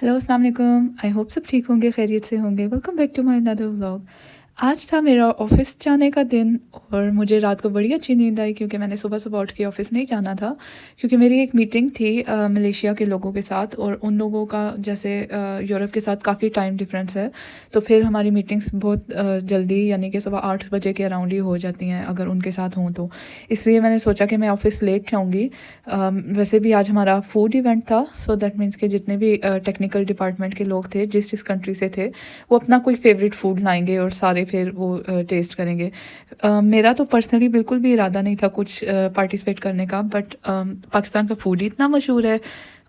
Hello अस्सलाम वालेकुम। I hope सब ठीक होंगे, खैरियत से होंगे। Welcome back to my another vlog. आज था मेरा ऑफ़िस जाने का दिन और मुझे रात को बड़ी अच्छी नींद आई क्योंकि मैंने सुबह-सुबह उठ के ऑफ़िस नहीं जाना था क्योंकि मेरी एक मीटिंग थी मलेशिया के लोगों के साथ और उन लोगों का जैसे यूरोप के साथ काफ़ी टाइम डिफरेंस है। तो फिर हमारी मीटिंग्स बहुत जल्दी यानी कि सुबह 8 बजे के अराउंड ही हो जाती हैं अगर उनके साथ हों तो। इसलिए मैंने सोचा कि मैं ऑफ़िस लेट जाऊँगी। वैसे भी आज हमारा फूड इवेंट था, सो दैट मीन्स कि जितने भी टेक्निकल डिपार्टमेंट के लोग थे जिस जिस कंट्री से थे वो अपना कोई फेवरेट फूड लाएंगे और सारे फिर वो टेस्ट करेंगे। मेरा तो पर्सनली बिल्कुल भी इरादा नहीं था कुछ पार्टिसिपेट करने का, बट पाकिस्तान का फूड ही इतना मशहूर है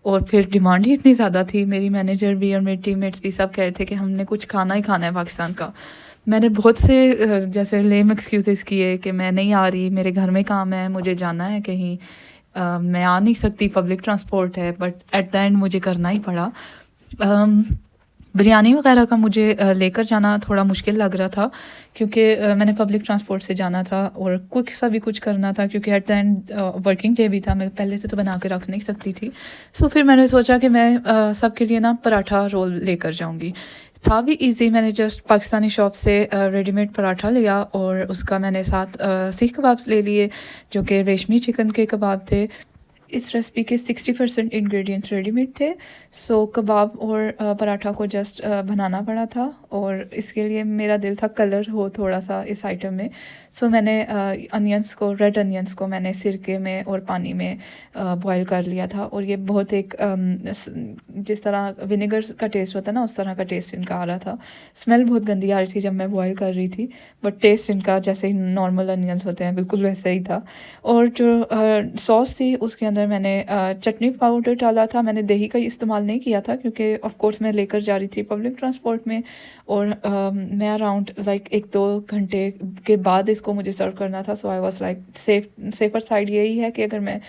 और फिर डिमांड ही इतनी ज़्यादा थी। मेरी मैनेजर भी और मेरे टीममेट्स भी सब कह रहे थे कि हमने कुछ खाना ही खाना है पाकिस्तान का। मैंने बहुत से जैसे लेम एक्सक्यूज़ेस किए कि मैं नहीं आ रही, मेरे घर में काम है, मुझे जाना है कहीं, मैं आ नहीं सकती, पब्लिक ट्रांसपोर्ट है, बट एट द एंड मुझे करना ही पड़ा। अम, बिरयानी वगैरह का मुझे लेकर जाना थोड़ा मुश्किल लग रहा था क्योंकि मैंने पब्लिक ट्रांसपोर्ट से जाना था और क्विक सा भी कुछ करना था क्योंकि at the end working day भी था, मैं पहले से तो बना के रख नहीं सकती थी। सो फिर मैंने सोचा कि मैं सबके लिए ना पराठा रोल लेकर जाऊंगी। था भी इजी, मैंने जस्ट पाकिस्तानी शॉप से रेडीमेड पराठा लिया और उसका मैंने साथ सीख कबाब ले लिए जो कि रेशमी चिकन के कबाब थे। इस रेसिपी के 60% इंग्रेडिएंट्स रेडीमेड थे। सो कबाब और पराठा को जस्ट बनाना पड़ा था और इसके लिए मेरा दिल था कलर हो थोड़ा सा इस आइटम में। सो मैंने अनियंस को, रेड अनियंस को मैंने सिरके में और पानी में बॉईल कर लिया था और ये बहुत एक जिस तरह विनेगर का टेस्ट होता है ना उस तरह का टेस्ट इनका आ रहा था। स्मेल बहुत गंदी आ रही थी जब मैं बॉईल कर रही थी, बट टेस्ट इनका जैसे नॉर्मल अनियंस होते हैं बिल्कुल वैसा ही था। और जो सॉस थी उसके अंदर मैंने चटनी पाउडर डाला था। मैंने दही का इस्तेमाल नहीं किया था क्योंकि ऑफ कोर्स मैं लेकर जा रही थी पब्लिक ट्रांसपोर्ट में और मैं अराउंड लाइक 1-2 घंटे के बाद इसको मुझे सर्व करना था। So I was like safer side यही है कि अगर मैं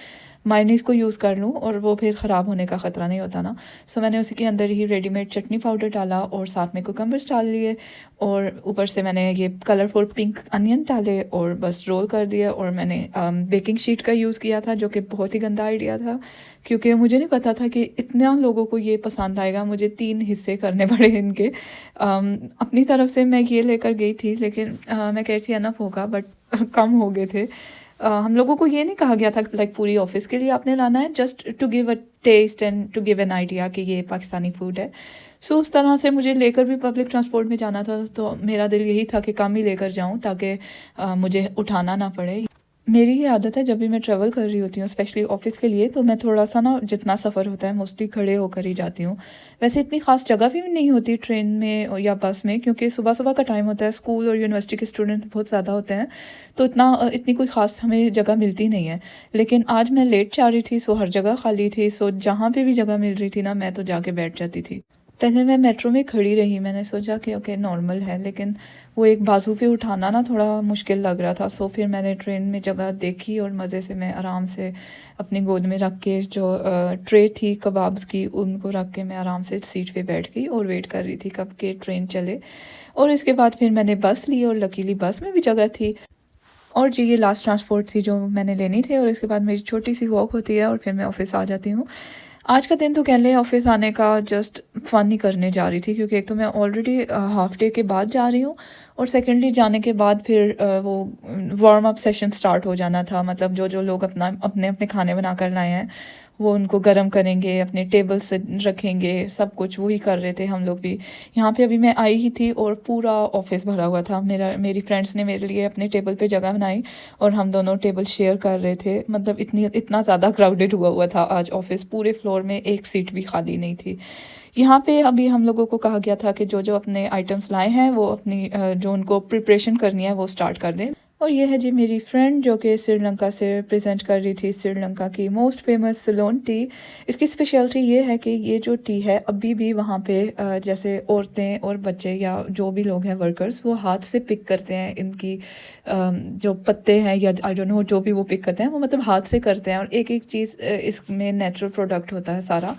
मायोनीज़ को यूज़ कर लूँ और वो फिर ख़राब होने का ख़तरा नहीं होता ना। सो मैंने उसी के अंदर ही रेडीमेड चटनी पाउडर डाला और साथ में कुकम्बर्स डाल लिए और ऊपर से मैंने ये कलरफुल पिंक अनियन डाले और बस रोल कर दिया। और मैंने बेकिंग शीट का यूज़ किया था जो कि बहुत ही गंदा आइडिया था क्योंकि मुझे नहीं पता था कि इतना लोगों को ये पसंद आएगा। मुझे 3 हिस्से करने पड़े इनके। अपनी तरफ से मैं ये लेकर गई थी लेकिन मैं कह रही थी अनफ होगा, बट कम हो गए थे। हम लोगों को ये नहीं कहा गया था लाइक पूरी ऑफिस के लिए आपने लाना है, just to give a taste and to give an idea कि ये पाकिस्तानी फूड है। सो उस तरह से मुझे लेकर भी पब्लिक ट्रांसपोर्ट में जाना था तो मेरा दिल यही था कि कम ही लेकर जाऊं ताकि मुझे उठाना ना पड़े। मेरी ये आदत है जब भी मैं ट्रैवल कर रही होती हूँ स्पेशली ऑफ़िस के लिए, तो मैं थोड़ा सा ना जितना सफ़र होता है मोस्टली खड़े होकर ही जाती हूँ। वैसे इतनी ख़ास जगह भी नहीं होती ट्रेन में या बस में क्योंकि सुबह-सुबह का टाइम होता है, स्कूल और यूनिवर्सिटी के स्टूडेंट बहुत ज़्यादा होते हैं, तो इतनी कोई ख़ास हमें जगह मिलती नहीं है। लेकिन आज मैं लेट जा रही थी, सो हर जगह खाली थी, सो जहाँ पे भी जगह मिल रही थी ना मैं तो जाके बैठ जाती थी। पहले मैं मेट्रो में खड़ी रही, मैंने सोचा कि ओके नॉर्मल है, लेकिन वो एक बाजू पे उठाना ना थोड़ा मुश्किल लग रहा था। सो फिर मैंने ट्रेन में जगह देखी और मज़े से मैं आराम से अपनी गोद में रख के जो ट्रे थी कबाब्स की उनको रख के मैं आराम से सीट पे बैठ गई और वेट कर रही थी कब के ट्रेन चले। और इसके बाद फिर मैंने बस ली और लकीली बस में भी जगह थी। और जी ये लास्ट ट्रांसपोर्ट थी जो मैंने लेनी थी और इसके बाद मेरी छोटी सी वॉक होती है और फिर मैं ऑफ़िस आ जाती हूँ। आज का दिन तो कह लें ऑफ़िस आने का जस्ट फ़न ही करने जा रही थी क्योंकि एक तो मैं ऑलरेडी हाफ़ डे के बाद जा रही हूँ और सेकेंडली जाने के बाद फिर वो वार्म अप सेशन स्टार्ट हो जाना था। मतलब जो जो लोग अपने अपने खाने बना कर लाए हैं वो उनको गर्म करेंगे, अपने टेबल से रखेंगे, सब कुछ वही कर रहे थे हम लोग भी। यहाँ पे अभी मैं आई ही थी और पूरा ऑफिस भरा हुआ था। मेरी फ्रेंड्स ने मेरे लिए अपने टेबल पे जगह बनाई और हम दोनों टेबल शेयर कर रहे थे। मतलब इतना ज़्यादा क्राउडेड हुआ था आज ऑफिस, पूरे फ्लोर में एक सीट भी खाली नहीं थी। यहाँ पे अभी हम लोगों को कहा गया था कि जो जो अपने आइटम्स लाए हैं वो अपनी जो उनको प्रिपरेशन करनी है वो स्टार्ट कर दें। और ये है जी मेरी फ्रेंड जो कि श्रीलंका से प्रेजेंट कर रही थी श्रीलंका की मोस्ट फेमस सिलोन टी। इसकी स्पेशलिटी ये है कि ये जो टी है अभी भी वहाँ पे जैसे औरतें और बच्चे या जो भी लोग हैं वर्कर्स वो हाथ से पिक करते हैं इनकी जो पत्ते हैं या आई डोंट नो जो भी वो पिक करते हैं वो मतलब हाथ से करते हैं और एक एक चीज़ इसमें नेचुरल प्रोडक्ट होता है सारा।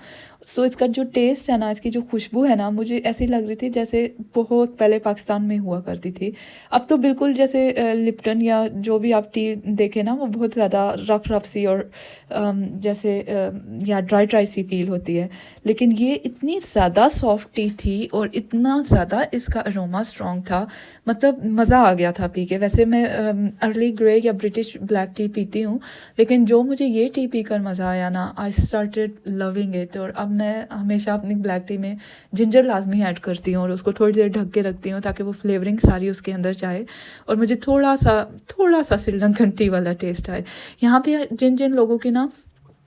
सो इसका जो टेस्ट है ना, इसकी जो खुशबू है ना, मुझे ऐसी लग रही थी जैसे बहुत पहले पाकिस्तान में हुआ करती थी। अब तो बिल्कुल जैसे लिप्टन या जो भी आप टी देखें ना, वो बहुत ज़्यादा रफ़ रफ़ सी और जैसे या ड्राई ड्राई सी फील होती है। लेकिन ये इतनी ज़्यादा सॉफ्ट टी थी और इतना ज़्यादा इसका अरोमा स्ट्रॉन्ग था, मतलब मज़ा आ गया था पी के। वैसे मैं अर्ली ग्रे या ब्रिटिश ब्लैक टी पीती हूँ, लेकिन जो मुझे ये टी पीकर मज़ा आया ना, आई स्टार्टेड लविंग इट। और अब मैं हमेशा अपनी ब्लैक टी में जिंजर लाजमी ऐड करती हूँ और उसको थोड़ी देर ढक के रखती हूँ ताकि वो फ्लेवरिंग सारी उसके अंदर जाए और मुझे थोड़ा सा श्रीलंकन टी वाला टेस्ट आए। यहाँ पे जिन जिन लोगों के ना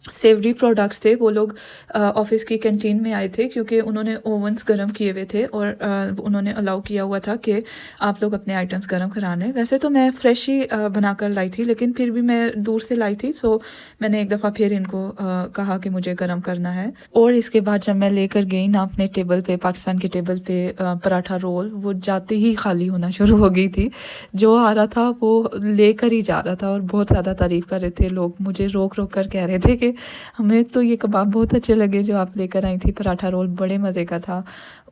सेवरी प्रोडक्ट्स थे, वो लोग ऑफिस की कैंटीन में आए थे क्योंकि उन्होंने ओवन्स गर्म किए हुए थे और उन्होंने अलाउ किया हुआ था कि आप लोग अपने आइटम्स गर्म करा लें। वैसे तो मैं फ़्रेश ही बनाकर लाई थी, लेकिन फिर भी मैं दूर से लाई थी, सो मैंने एक दफ़ा फिर इनको कहा कि मुझे गर्म करना है। और इसके बाद जब मैं लेकर गई ना अपने टेबल पे, पाकिस्तान के टेबल पे पराठा रोल, वो जाते ही खाली होना शुरू हो गई थी। जो आ रहा था वो लेकर ही जा रहा था और बहुत ज़्यादा तारीफ़ कर रहे थे लोग। मुझे रोक रोक कर कह रहे थे कि हमें तो ये कबाब बहुत अच्छे लगे जो आप लेकर आई थी, पराठा रोल बड़े मज़े का था।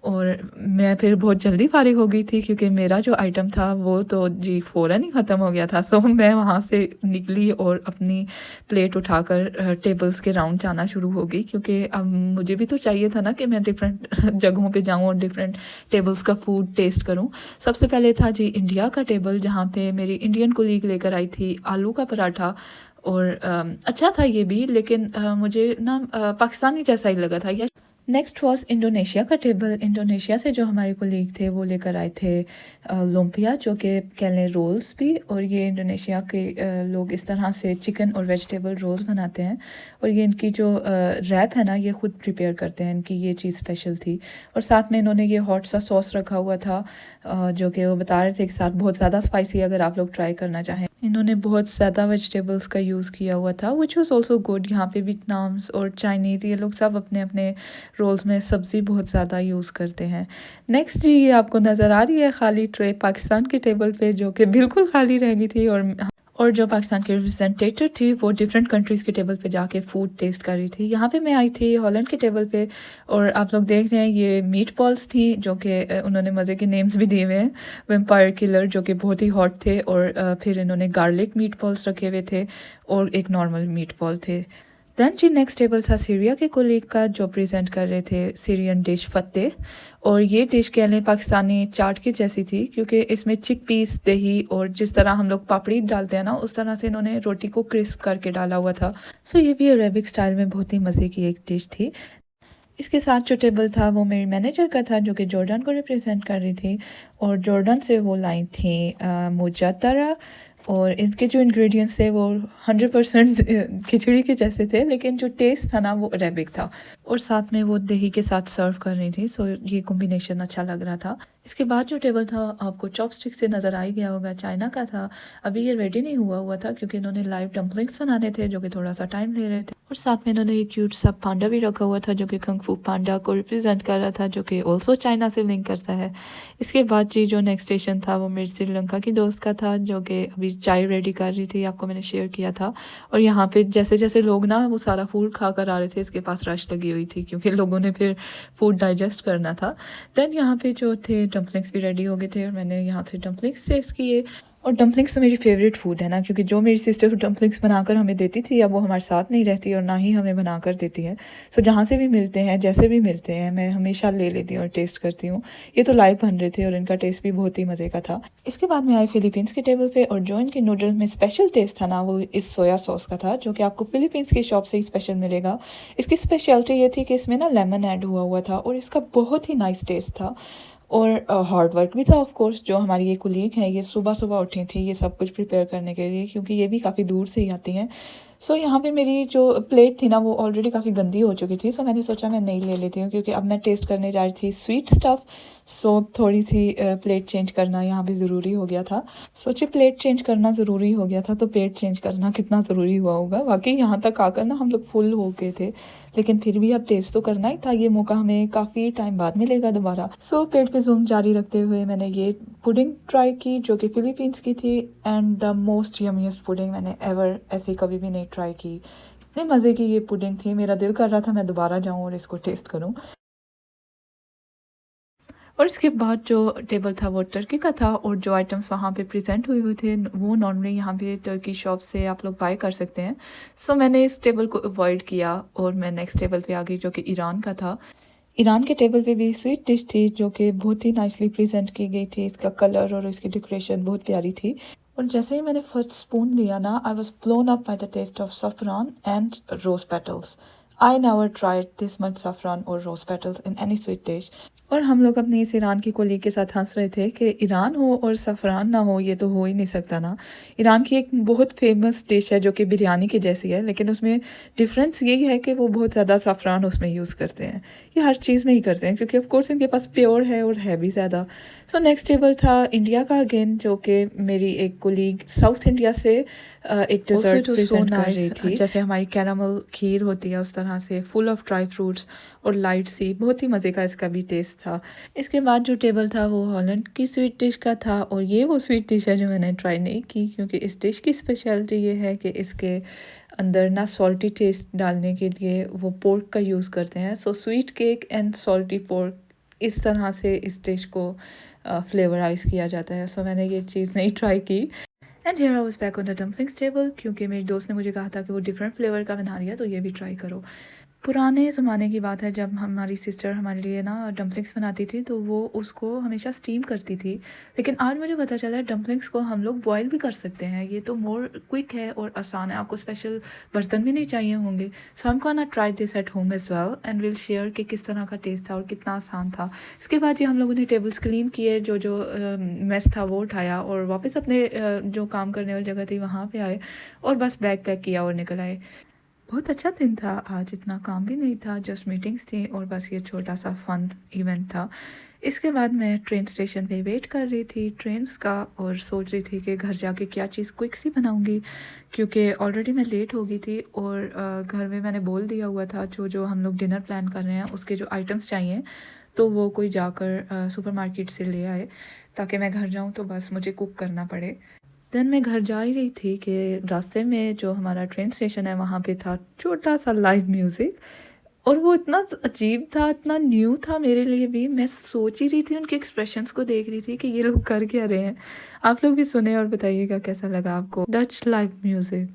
और मैं फिर बहुत जल्दी फ़ारिग हो गई थी क्योंकि मेरा जो आइटम था वो तो जी फ़ौरन ही ख़त्म हो गया था। सो मैं वहाँ से निकली और अपनी प्लेट उठाकर टेबल्स के राउंड जाना शुरू हो गई, क्योंकि अब मुझे भी तो चाहिए था ना कि मैं डिफरेंट जगहों पे जाऊँ और डिफरेंट टेबल्स का फूड टेस्ट करूँ। सबसे पहले था जी इंडिया का टेबल, जहाँ पे मेरी इंडियन कोलीग लेकर आई थी आलू का पराठा। और अच्छा था ये भी, लेकिन मुझे ना पाकिस्तानी जैसा ही लगा था। या नेक्स्ट वॉज इंडोनेशिया का टेबल। इंडोनेशिया से जो हमारे कोलीग थे वो लेकर आए थे लोम्पिया, जो कि कह लें रोल्स भी। और ये इंडोनेशिया के लोग इस तरह से चिकन और वेजिटेबल रोल्स बनाते हैं और ये इनकी जो रैप है ना, ये ख़ुद प्रिपेयर करते हैं। इनकी ये चीज़ स्पेशल थी। और साथ में इन्होंने ये हॉट सा सॉस रखा हुआ था, जो कि वो बता रहे थे एक साथ बहुत ज़्यादा स्पाइसी अगर आप लोग ट्राई करना चाहें। इन्होंने बहुत ज़्यादा वेजिटेबल्स का यूज़ किया हुआ था, विच वॉज़ ऑल्सो गुड। यहाँ पे वियतनाम्स और चाइनीज़ ये लोग सब अपने अपने रोल्स में सब्ज़ी बहुत ज़्यादा यूज़ करते हैं। नेक्स्ट जी, ये आपको नज़र आ रही है खाली ट्रे पाकिस्तान के टेबल पे, जो कि बिल्कुल खाली रह गई थी। और जो पाकिस्तान के रिप्रेजेंटेटिव थी वो डिफरेंट कंट्रीज़ के टेबल पे जाके फ़ूड टेस्ट कर रही थी। यहाँ पे मैं आई थी हॉलैंड के टेबल पे और आप लोग देख रहे हैं ये मीट बॉल्स थी, जो कि उन्होंने मज़े के नेम्स भी दिए हुए हैं। वेम्पायर किलर, जो कि बहुत ही हॉट थे। और फिर इन्होंने गार्लिक मीट बॉल्स रखे हुए थे और एक नॉर्मल मीट बॉल थे। दैन जी नेक्स्ट टेबल था सीरिया के कोलीग का, जो प्रेजेंट कर रहे थे सीरियन डिश फत्ते। और ये डिश कह लें पाकिस्तानी चाट की जैसी थी, क्योंकि इसमें चिक पीस, दही और जिस तरह हम लोग पापड़ी डालते हैं ना, उस तरह से इन्होंने रोटी को क्रिस्प करके डाला हुआ था। सो ये भी अरेबिक स्टाइल में बहुत ही मज़े की एक डिश थी। इसके साथ जो टेबल था वो मेरी मैनेजर का था, जो कि जॉर्डन को रिप्रेजेंट कर रही थी। और जॉर्डन से वो लाई थी मुजतरा। और इसके जो इंग्रेडिएंट्स थे वो 100% खिचड़ी के जैसे थे, लेकिन जो टेस्ट था ना वो अरेबिक था। और साथ में वो दही के साथ सर्व कर रही थी, सो ये कॉम्बिनेशन अच्छा लग रहा था। इसके बाद जो टेबल था आपको चॉपस्टिक से नज़र आ ही गया होगा, चाइना का था। अभी ये रेडी नहीं हुआ था क्योंकि इन्होंने लाइव डम्पलिंग्स बनाने थे, जो कि थोड़ा सा टाइम ले रहे थे। और साथ में इन्होंने एक क्यूट सा पांडा भी रखा हुआ था, जो कि कंग फू पांडा को रिप्रेजेंट कर रहा था, जो कि ऑल्सो चाइना से लिंक करता है। इसके बाद जी जो नेक्स्ट स्टेशन था वो मेरी श्रीलंका की दोस्त का था, जो कि अभी चाय रेडी कर रही थी, आपको मैंने शेयर किया था। और यहाँ पे जैसे जैसे लोग ना वो सारा फूड खा कर आ रहे थे, इसके पास रश लगी हुई थी क्योंकि लोगों ने फिर फूड डाइजेस्ट करना था। देन यहाँ पे जो थे डम्पलिंग्स भी रेडी हो गए थे और मैंने यहाँ से डम्पलिंग्स टेस्ट किए। और डम्पलिंग्स तो मेरी फेवरेट फूड है ना, क्योंकि जो मेरी सिस्टर डम्पलिंग्स बनाकर हमें देती थी, अब वो हमारे साथ नहीं रहती और ना ही हमें बनाकर देती है। सो जहाँ से भी मिलते हैं, जैसे भी मिलते हैं, मैं हमेशा ले लेती हूँ और टेस्ट करती हूँ। ये तो लाइव बन रहे थे और इनका टेस्ट भी बहुत ही मज़े का था। इसके बाद मैं आई फ़िलीपींस के टेबल पे और जो इनके नूडल्स में स्पेशल टेस्ट था ना, वो इस सोया सॉस का था, जो कि आपको फ़िलीपींस की शॉप से ही स्पेशल मिलेगा। इसकी स्पेशलिटी ये थी कि इसमें ना लेमन ऐड हुआ था और इसका बहुत ही नाइस टेस्ट था। और हार्ड वर्क भी था ऑफ कोर्स। जो हमारी ये कुलीग हैं, ये सुबह सुबह उठी थी ये सब कुछ प्रिपेयर करने के लिए, क्योंकि ये भी काफ़ी दूर से ही आती हैं। सो यहाँ पे मेरी जो प्लेट थी ना वो ऑलरेडी काफ़ी गंदी हो चुकी थी, सो मैंने सोचा मैं नहीं ले लेती हूँ, क्योंकि अब मैं टेस्ट करने जा रही थी स्वीट स्टफ़। सो थोड़ी सी प्लेट चेंज करना यहाँ पे ज़रूरी हो गया था। सोचिए प्लेट चेंज करना ज़रूरी हो गया था, तो प्लेट चेंज करना कितना ज़रूरी हुआ होगा। वाकई यहाँ तक आकर ना हम लोग फुल हो गए थे, लेकिन फिर भी अब टेस्ट तो करना ही था। ये मौका हमें काफ़ी टाइम बाद मिलेगा दोबारा। सो प्लेट पे जूम जारी रखते हुए मैंने ये पुडिंग ट्राई की, जो कि फ़िलीपींस की थी। एंड द मोस्ट यमीएस्ट पुडिंग मैंने एवर ऐसी कभी भी नहीं ट्राई की। इतनी मज़े की ये पुडिंग थी, मेरा दिल कर रहा था मैं दोबारा जाऊँ और इसको टेस्ट करूँ। और इसके बाद जो टेबल था वो टर्की का था और जो आइटम्स वहाँ पे प्रेज़ेंट हुए हुए थे वो नॉर्मली यहाँ पे टर्की शॉप से आप लोग बाय कर सकते हैं। सो मैंने इस टेबल को अवॉइड किया और मैं नेक्स्ट टेबल पे आ गई जो कि ईरान का था। ईरान के टेबल पे भी स्वीट डिश थी जो कि बहुत ही नाइसली प्रेज़ेंट की गई थी। इसका कलर और इसकी डेकोरेशन बहुत प्यारी थी। और जैसे ही मैंने फर्स्ट स्पून लिया ना, I was blown up by the taste of saffron and rose petals. I never tried this much saffron और rose petals in any sweet dish. और हम लोग अपनी इस ईरान की कोलीग के साथ हंस रहे थे कि ईरान हो और सफ़रान ना हो, ये तो हो ही नहीं सकता ना। ईरान की एक बहुत फेमस डिश है जो कि बिरयानी की जैसी है, लेकिन उसमें डिफरेंस यही है कि वो बहुत ज़्यादा सफ़रान उसमें यूज़ करते हैं। ये हर चीज़ में ही करते हैं क्योंकि ऑफ कोर्स इनके पास प्योर है और है भी ज़्यादा। सो नेक्स्ट टेबल था इंडिया का अगेन, जो कि मेरी एक कोलीग साउथ इंडिया से एक डिज़र्ट प्रेजेंट कर रही थी। जैसे हमारी कैरामल खीर होती है उस तरह से, फुल ऑफ ड्राई फ्रूट्स और लाइट सी, बहुत ही मज़े का इसका भी टेस्ट था। इसके बाद जो टेबल था वो हॉलैंड की स्वीट डिश का था और ये वो स्वीट डिश है जो मैंने ट्राई नहीं की क्योंकि इस डिश की स्पेशलिटी ये है कि इसके अंदर ना सॉल्टी टेस्ट डालने के लिए वो पोर्क का यूज़ करते हैं। So sweet cake and salty pork, इस तरह से इस डिश को फ्लेवराइज किया जाता है। सो मैंने ये चीज़ नहीं ट्राई की। And here I was back on the dumplings table क्योंकि मेरी दोस्त ने मुझे कहा था कि वो डिफरेंट फ्लेवर का बना रही है तो ये भी ट्राई करो। पुराने ज़माने की बात है जब हमारी सिस्टर हमारे लिए ना डम्पलिंग्स बनाती थी तो वो उसको हमेशा स्टीम करती थी। लेकिन आज मुझे पता चला है डम्पलिंग्स को हम लोग बॉयल भी कर सकते हैं। ये तो मोर क्विक है और आसान है, आपको स्पेशल बर्तन भी नहीं चाहिए होंगे। So I am gonna try this at home as well and will share कि किस तरह का टेस्ट था और कितना आसान था। इसके बाद ये हम लोगों ने टेबल्स क्लीन किए, जो जो मेस था वो उठाया और वापस अपने जो काम करने वाली जगह थी वहाँ पे आए और बस बैग पैक किया और निकल आए। बहुत अच्छा दिन था आज, इतना काम भी नहीं था, जस्ट मीटिंग्स थी और बस ये छोटा सा फन इवेंट था। इसके बाद मैं ट्रेन स्टेशन पे वेट कर रही थी ट्रेन्स का और सोच रही थी कि घर जाके क्या चीज़ क्विक सी बनाऊंगी क्योंकि ऑलरेडी मैं लेट हो गई थी और घर में मैंने बोल दिया हुआ था जो जो हम लोग डिनर प्लान कर रहे हैं उसके जो आइटम्स चाहिए तो वो कोई जाकर सुपरमार्केट से ले आए ताकि मैं घर जाऊँ तो बस मुझे कुक करना पड़े। देन मैं घर जा ही रही थी कि रास्ते में जो हमारा ट्रेन स्टेशन है वहाँ पे था छोटा सा लाइव म्यूज़िक और वो इतना अजीब था, इतना न्यू था मेरे लिए भी। मैं सोच ही रही थी, उनके एक्सप्रेशंस को देख रही थी कि ये लोग कर क्या रहे हैं। आप लोग भी सुने और बताइएगा कैसा लगा आपको Dutch live music.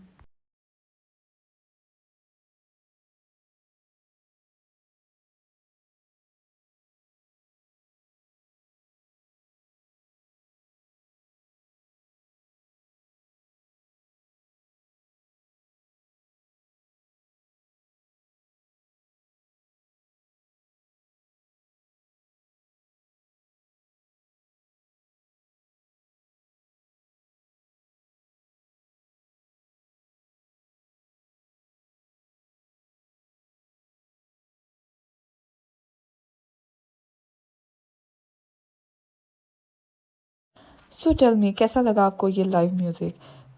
So tell me कैसा लगा आपको ये लाइव म्यूज़िक?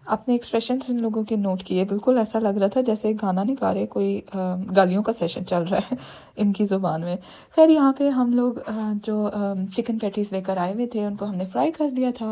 आपने एक्सप्रेशंस इन लोगों के नोट किए, बिल्कुल ऐसा लग रहा था जैसे गाना नहीं गा रहे, कोई गालियों का सेशन चल रहा है इनकी ज़ुबान में। खैर यहाँ पे हम लोग जो चिकन पैटीज़ लेकर आए हुए थे उनको हमने फ्राई कर लिया था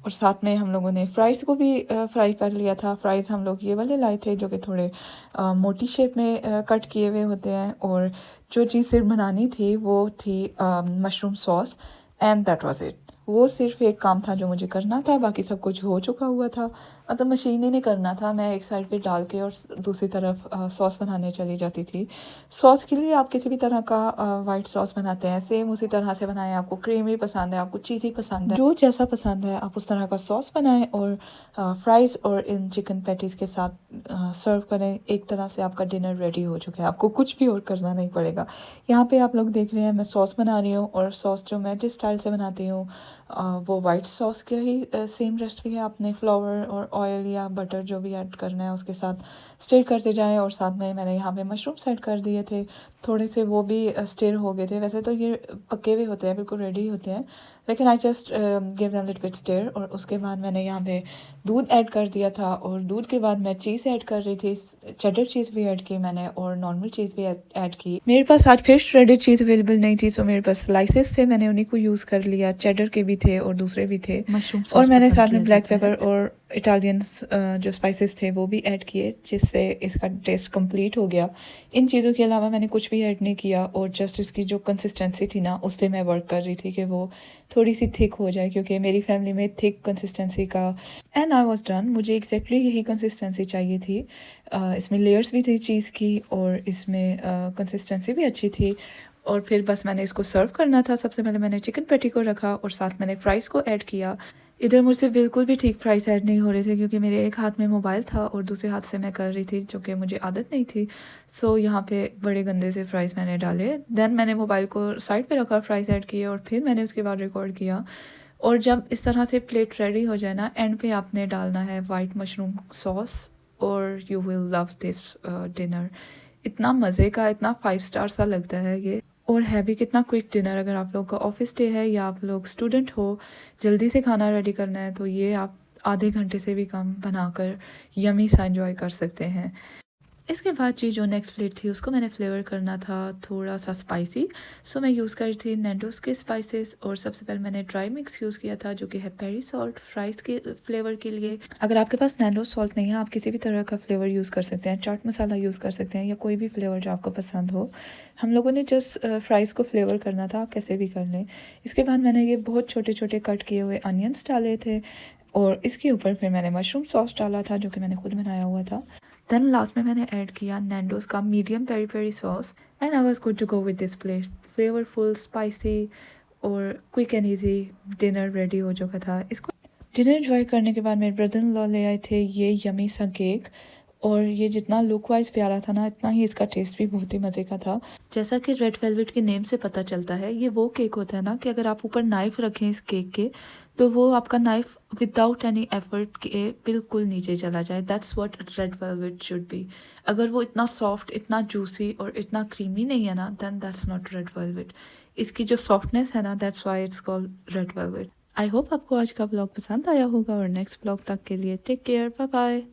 और साथ में हम लोगों ने फ्राइज़ को भी फ्राई कर लिया था। फ्राइज़ हम लोग ये वाले लाए थे जो कि थोड़े मोटी शेप में कट किए हुए होते हैं और जो चीज़ सिर्फ बनानी थी वो थी mushroom sauce and that was it. वो सिर्फ़ एक काम था जो मुझे करना था, बाकी सब कुछ हो चुका हुआ था। मतलब मशीन ही नहीं करना था, मैं एक साइड पे डाल के और दूसरी तरफ सॉस बनाने चली जाती थी। सॉस के लिए आप किसी भी तरह का वाइट सॉस बनाते हैं, सेम उसी तरह से बनाएँ। आपको क्रीमी पसंद है, आपको चीज़ी पसंद है, जो जैसा पसंद है आप उस तरह का सॉस बनाएँ और फ्राइज़ और इन चिकन पैटीज़ के साथ सर्व करें। एक तरह से आपका डिनर रेडी हो चुका है, आपको कुछ भी और करना नहीं पड़ेगा। यहाँ पे आप लोग देख रहे हैं मैं सॉस बना रही हूँ और सॉस जो मैं जिस स्टाइल से बनाती हूँ वो वाइट सॉस की ही सेम रेसिपी है। आपने फ्लावर और ऑयल या बटर जो भी ऐड करना है उसके साथ स्टिर करते जाएं और साथ में मैंने यहाँ पे मशरूम्स ऐड कर दिए थे, थोड़े से वो भी स्टिर हो गए थे। वैसे तो ये पके हुए होते हैं, बिल्कुल रेडी होते हैं, लेकिन I just give them little bit stir. और उसके बाद मैंने यहाँ पे दूध ऐड कर दिया था और दूध के बाद मैं चीज़ ऐड कर रही थी। चेडर चीज़ भी ऐड की मैंने और नॉर्मल चीज़ भी ऐड की। मेरे पास आज फिश श्रेडेड चीज़ अवेलेबल नहीं थी, सो मेरे पास स्लाइसेस थे, मैंने उन्हीं को यूज़ कर लिया। चेडर के भी थे और दूसरे भी थे, मशरूम और सॉस मैंने पसंद साथ किया में ब्लैक जाता है। पेपर और इटालियन जो स्पाइसेस थे वो भी ऐड किए, जिससे इसका टेस्ट कंप्लीट हो गया। इन चीज़ों के अलावा मैंने कुछ भी ऐड नहीं किया, और जस्ट इसकी जो कंसिस्टेंसी थी ना उस पर मैं वर्क कर रही थी कि वो थोड़ी सी थिक हो जाए, क्योंकि मेरी फैमिली में थिक कंसिस्टेंसी का। एंड आई वॉज डन, मुझे एग्जैक्टली यही कंसिस्टेंसी चाहिए थी। इसमें लेयर्स भी थी चीज़ की, और इसमें कंसिस्टेंसी भी अच्छी थी। और फिर बस मैंने इसको सर्व करना था। सबसे पहले मैंने चिकन पैटी को रखा और साथ मैंने फ़्राइज़ को ऐड किया। इधर मुझसे बिल्कुल भी ठीक फ्राइज़ ऐड नहीं हो रहे थे, क्योंकि मेरे एक हाथ में मोबाइल था और दूसरे हाथ से मैं कर रही थी, जो कि मुझे आदत नहीं थी। सो यहाँ पे बड़े गंदे से फ़्राइज़ मैंने डाले। देन मैंने मोबाइल को साइड पे रखा, फ़्राइज़ ऐड किए, और फिर मैंने उसके बाद रिकॉर्ड किया। और जब इस तरह से प्लेट रेडी हो जाए ना, एंड पे आपने डालना है वाइट मशरूम सॉस, और you will love this dinner. इतना मज़े का, इतना 5 स्टार सा लगता है ये। और है भी कितना क्विक डिनर। अगर आप लोग का ऑफिस डे है या आप लोग स्टूडेंट हो, जल्दी से खाना रेडी करना है, तो ये आप आधे घंटे से भी कम बनाकर यमी सा एंजॉय कर सकते हैं। इसके बाद जी जो नेक्स्ट प्लेट थी उसको मैंने फ्लेवर करना था थोड़ा सा स्पाइसी। सो मैं यूज़ कर रही थी नैंडोज़ के स्पाइसेस, और सबसे पहले मैंने ड्राई मिक्स यूज़ किया था, जो कि है पेरी सॉल्ट फ्राइज़ के फ्लेवर के लिए। अगर आपके पास नैंडोज़ सॉल्ट नहीं है, आप किसी भी तरह का फ्लेवर यूज़ कर सकते हैं, चाट मसाला यूज़ कर सकते हैं, या कोई भी फ्लेवर जो आपको पसंद हो। हम लोगों ने जस्ट फ्राइज़ को फ्लेवर करना था, आप कैसे भी कर लें। इसके बाद मैंने ये बहुत छोटे छोटे कट किए हुए अनियंस डाले थे, और इसके ऊपर फिर मैंने मशरूम सॉस डाला था, जो कि मैंने खुद बनाया हुआ था। देन लास्ट में मैंने ऐड किया नैंडोज़ का medium peri peri sauce, and I was good to go with this plate. Flavourful, spicy और quick and easy dinner ready हो चुका था। इसको डिनर एंजॉय करने के बाद मेरे ब्रदर इन लॉ ले आए थे ये यमी सा केक, और ये जितना लुक वाइज प्यारा था ना, इतना ही इसका टेस्ट भी बहुत ही मज़े का था। जैसा कि रेड वेलवेट के नेम से पता चलता है, ये वो केक होता है ना कि अगर आप ऊपर नाइफ़ रखें इस केक के, तो वो आपका नाइफ़ विदाउट एनी एफर्ट के बिल्कुल नीचे चला जाए। That's what red velvet should be. अगर वो इतना सॉफ्ट, इतना जूसी और इतना क्रीमी नहीं है ना, then that's not red velvet. इसकी जो सॉफ्टनेस है ना, that's why it's called red velvet. I hope आपको आज का ब्लॉग पसंद आया होगा, और नेक्स्ट ब्लॉग तक के लिए टेक केयर, बाय बाय।